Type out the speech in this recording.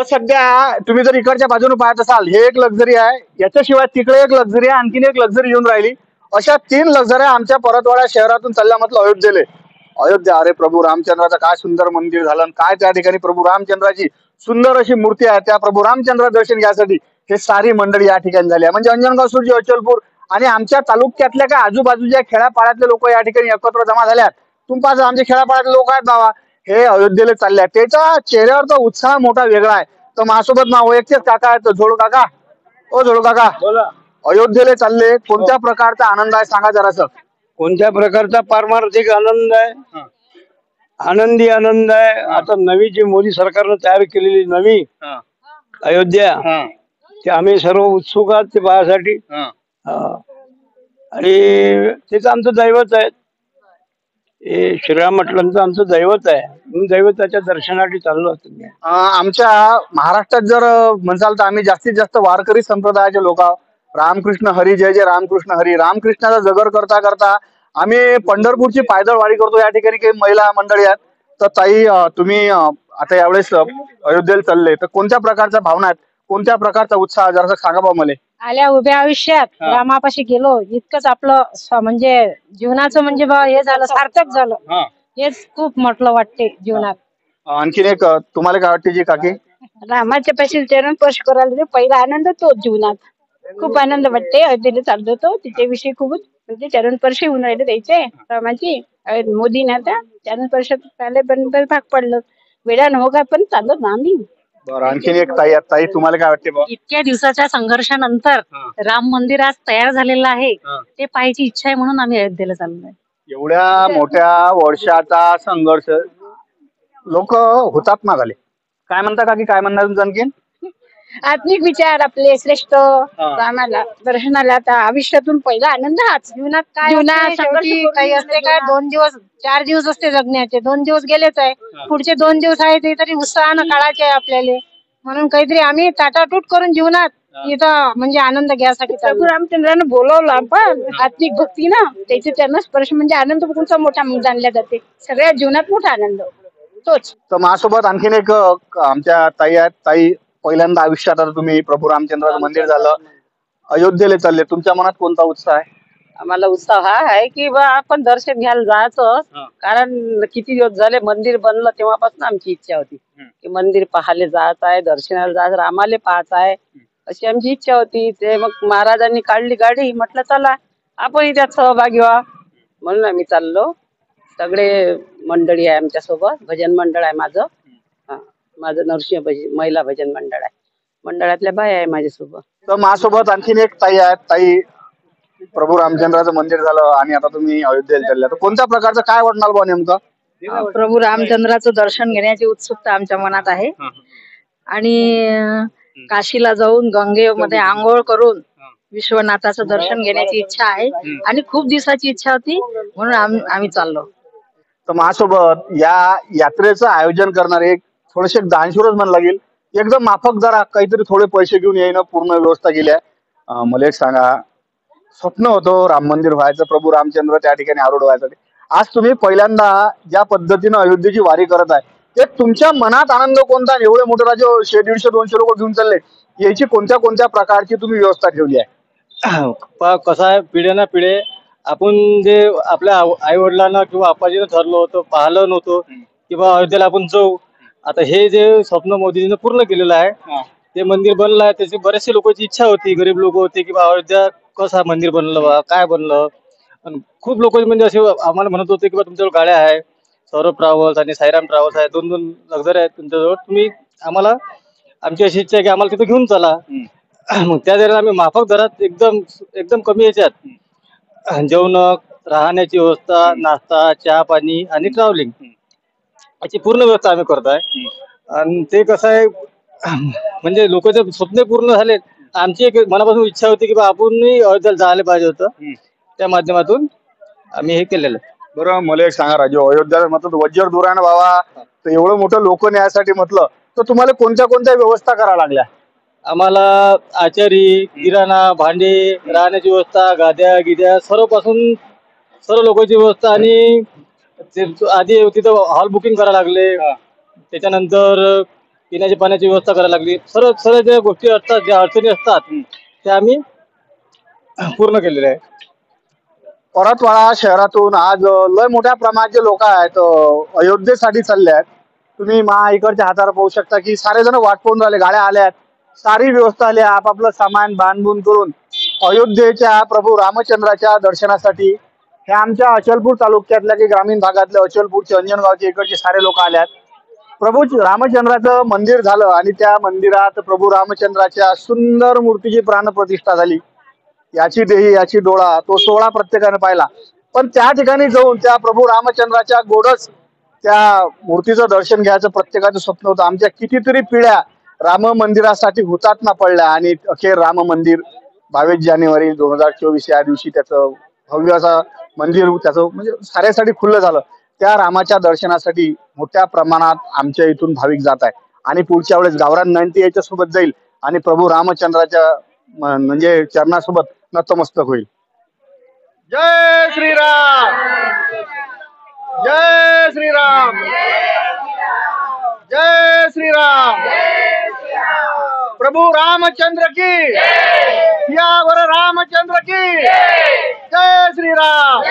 तर सध्या तुम्ही जर इकडच्या बाजूने पाहत असाल, हे एक लक्झरी आहे, याच्याशिवाय तिकडे एक लक्झरी आहे, आणखीन एक लक्झरी येऊन राहिली. अशा 3 लक्झऱ्या आमच्या परतवाडा शहरातून चालल्या म्हटलं अयोध्येले. अयोध्या, अरे प्रभू रामचंद्राचं काय सुंदर मंदिर झालं, काय त्या ठिकाणी प्रभू रामचंद्राची सुंदर अशी मूर्ती आहे. त्या प्रभू रामचंद्र दर्शन घ्यासाठी हे सारी मंडळी या ठिकाणी झाली आहे. म्हणजे अंजनगाव, सुर्जी, अचलपूर आणि आमच्या तालुक्यातल्या काय आजूबाजूच्या खेड्यापाड्यातले लोक या ठिकाणी एकत्र जमा झाल्यात. तुमचा आमच्या खेड्यापाड्यातले लोक आहेत बाबा, हे अयोध्येला चालले आहेत. त्याच्या चेहऱ्यावरचा उत्साह मोठा वेगळा आहे. तर माझ्यासोबत ना वैयक्तिक काका आहेत, झोडू काका. ओ झोडू काका, बोला. अयोध्येला चालले, कोणत्या प्रकारचा आनंद आहे सांगा जरासं. कोणत्या प्रकारचा पारमार्थिक आनंद आहे? आनंदी आनंद आहे. आता नवी जी मोदी सरकारनं तयार केलेली नवी अयोध्या, ते आम्ही सर्व उत्सुक आहात ते पाहण्यासाठी. आणि तेच आमचं दैवत आहे. हे श्रीराम म्हटलं आमचं दैवत आहे. म्हणून दैवताच्या दर्शनासाठी चाललो असतो. आमच्या महाराष्ट्रात जर म्हणसाल तर आम्ही जास्तीत जास्त वारकरी संप्रदायाचे लोक आहोत. रामकृष्ण हरी, जय जय रामकृष्ण हरी. रामकृष्णाचा जगर करता करता आम्ही पंढरपूरची पायदळ वारी करतो. या ठिकाणी काही महिला मंडळी आहेत. तर ताई, तुम्ही आता यावेळेस अयोध्येला चालले, तर कोणत्या प्रकारच्या भावना आहेत, कोणत्या प्रकारचा उत्साह जरासं सांगा बा मला. आल्या उभ्या आयुष्यात रामापाशी गेलो, इतकंच आपलं म्हणजे जीवनाचं म्हणजे हे झालं, सार्थक झालं. हेच खूप म्हटलं वाटते जीवनात. आणखीन एक तुम्हाला काय वाटते जी काकी? रामाच्या पाशी चरण स्पर्श करायला पहिला आनंद तोच जीवनात. खूप आनंद वाटते. अयोध्येला चाललो तो, तिच्याविषयी खूप म्हणजे चरण स्पर्श होऊन राहिले द्यायचे रामाची. मोदीने आता चरण स्पर्श भाग पडलं. वेळा न हो का पण चाललो ना आम्ही. बरं, आणखीन एक ताई, ताई तुम्हाला काय वाटते बा? इतक्या दिवसाच्या संघर्षानंतर राम मंदिर आज तयार झालेलं आहे, ते पाहायची इच्छा आहे म्हणून आम्ही अयोध्येला चाललोय. एवढ्या मोठ्या वर्षाचा संघर्ष, लोक हुतात्मा झाले. काय म्हणता काकी, काय म्हणणार तुमचं आणखीन? आत्मिक विचार आपले श्रेष्ठ रामाला दर्शनाला. आता आयुष्यातून पहिला आनंद हाच. जीवनात काय जीवनात काही असते काय, 2 दिवस 4 दिवस असते जगण्याचे, 2 दिवस गेलेच आहे. पुढचे 2 दिवस आहे ते तरी उत्साहानं काढायचे आहे आपल्याला. म्हणून काहीतरी आम्ही ताटाटूट करून जीवनात इथं म्हणजे आनंद घ्यायसाठी प्रभू रामचंद्रानं बोलवलं आपण आत्मिक भक्ती ना, त्याचे त्यांना स्पर्श म्हणजे आनंद कोणचा मोठा जाणला जाते. सगळ्या जीवनात मोठा आनंद तोच. तर माझ्यासोबत आणखीन एक आमच्या ताई आहेत. ताई, पहिल्यांदा आयुष्यात आता तुम्ही प्रभू रामचंद्राचं मंदिर झालं, अयोध्येला चालले, तुमच्या मनात कोणता उत्साह आहे? आम्हाला उत्साह हा आहे की बा आपण दर्शन घ्यायला जायचं. कारण किती दिवस झाले मंदिर बनलं तेव्हापासून आमची इच्छा होती की मंदिर पाहायला जायचं आहे, दर्शनाला जायचं, रामाले पाहायचं आहे, अशी आमची इच्छा होती. ते मग महाराजांनी काढली गाडी, म्हटलं चला आपण त्यात सहभागी व्हा, म्हणून आम्ही चाललो. सगळे मंडळी आहे आमच्या सोबत. भजन मंडळ आहे माझं. माझं नरसिंह महिला भजन मंडळ आहे. मंडळातल्या बाया आहे माझ्यासोबत. तर माझ्यासोबत आणखीन एक ताई आहेत. ताई, प्रभू रामचंद्राचं मंदिर झालं आणि आता तुम्ही अयोध्येला चालल्या, तर कोणत्या प्रकारचं काय वाटणार बा नेमकं? प्रभू रामचंद्राचं दर्शन घेण्याची उत्सुकता आमच्या मनात आहे. आणि काशीला जाऊन गंगेमध्ये आंघोळ करून विश्वनाथाचं दर्शन घेण्याची इच्छा आहे. आणि खूप दिवसाची इच्छा होती म्हणून आम्ही चाललो. तर माझ्यासोबत या यात्रेचं आयोजन करणारे एक थोडेसे दानशूरच म्हणायला लागेल, एकदम माफक जरा काहीतरी थोडे पैसे घेऊन येणं पूर्ण व्यवस्था केली आहे. मला एक सांगा, स्वप्न होतं राम मंदिर व्हायचं, प्रभू रामचंद्र त्या ठिकाणी आरूढ व्हायसाठी. आज तुम्ही पहिल्यांदा ज्या पद्धतीनं अयोध्येची वारी करत आहे, ते तुमच्या मनात आनंद कोणता? एवढे मोठे राज्य 100, 150, 200 लोक घेऊन चालले, याची कोणत्या कोणत्या प्रकारची तुम्ही व्यवस्था ठेवली आहे? कसं आहे, पिढ्याना पिढे आपण जे आपल्या आई वडिलांना किंवा आपाजीनं ठरलं होतं, पाहिलं नव्हतं किंवा अयोध्येला आपण जाऊ. आता हे जे स्वप्न मोदीजीनं पूर्ण केलेलं आहे, ते मंदिर बनलं आहे. त्याची बरेचसे लोकांची इच्छा होती, गरीब लोक होते की बा अयोध्या कसं मंदिर बनलं बा, काय बनलं. खूप लोक म्हणजे असे आम्हाला म्हणत होते की बा तुमच्याजवळ गाड्या आहे, सौरभ ट्रॅव्हल्स आणि साईराम ट्रॅव्हल्स आहे, 2-2 लक्झरी आहेत तुमच्याजवळ, तुम्ही आम्हाला, आमची अशी इच्छा आहे की आम्हाला तिथं घेऊन चला. मग त्या दरम्यान आम्ही माफक दरात एकदम कमी याच्यात जेवण, राहण्याची व्यवस्था, नाश्ता, चहा पाणी आणि ट्रॅव्हलिंग याची पूर्ण व्यवस्था आम्ही करत आहे. आणि ते कसं आहे, म्हणजे लोकांचे स्वप्न पूर्ण झाले. आमची एक मनापासून इच्छा होती की बा आपणही अयोध्येला जायला पाहिजे होतं. त्या माध्यमातून आम्ही हे केलेलं. बरं, मला एक सांगा राजू, अयोध्याला म्हटलं वज्र दूर आहे ना बाबा, तर एवढं मोठं लोक न्यायसाठी म्हटलं तर तुम्हाला कोणत्या कोणत्या व्यवस्था कराव्या लागल्या? आम्हाला आचारी, किराणा, भांडे, राहण्याची व्यवस्था, गाद्या गिद्या सर्व लोकांची व्यवस्था. आणि आधी तिथं हॉल बुकिंग करायला लागले. त्याच्यानंतर पिण्याच्या पाण्याची व्यवस्था करायला लागली. सर्व सर्व ज्या गोष्टी असतात, ज्या अडचणी असतात त्या आम्ही पूर्ण केलेल्या आहे. परतवाडा शहरातून आज लय मोठ्या प्रमाणाचे लोक आहेत अयोध्येसाठी चालले आहेत. तुम्ही इकडच्या हाताला पाहू शकता की सारे जण वाट पाहून राहिले, गाड्या आल्यात, सारी व्यवस्था आली, आपापलं सामान बांधून करून अयोध्येच्या प्रभू रामचंद्राच्या दर्शनासाठी हे आमच्या अचलपूर तालुक्यातल्या की ग्रामीण भागातले अचलपूरचे अंजनगावचे इकडचे सारे लोक आल्यात. प्रभू रामचंद्राचं मंदिर झालं आणि त्या मंदिरात प्रभू रामचंद्राच्या सुंदर मूर्तीची प्राणप्रतिष्ठा झाली. याची देही याची डोळा तो सोहळा प्रत्येकाने पाहिला. पण त्या ठिकाणी जाऊन त्या प्रभू रामचंद्राच्या गोडच त्या मूर्तीचं दर्शन घ्यायचं प्रत्येकाचं स्वप्न होतं. आमच्या कितीतरी पिढ्या राम मंदिरासाठी हुतात्मा पडल्या आणि अखेर राम मंदिर 22 जानेवारी 2024 या दिवशी त्याचं भव्य असं मंदिर त्याचं म्हणजे साऱ्यासाठी खुल्लं झालं. त्या रामाच्या दर्शनासाठी मोठ्या प्रमाणात आमच्या इथून भाविक जात आहे आणि पुढच्या वेळेस गावरान नंती याच्या सोबत जाईल आणि प्रभू रामचंद्राच्या म्हणजे चरणासोबत नतमस्तक होईल. जय श्रीराम, जय श्रीराम, जय श्रीराम. प्रभू रामचंद्र की, सियावर रामचंद्र की, जय श्रीराम.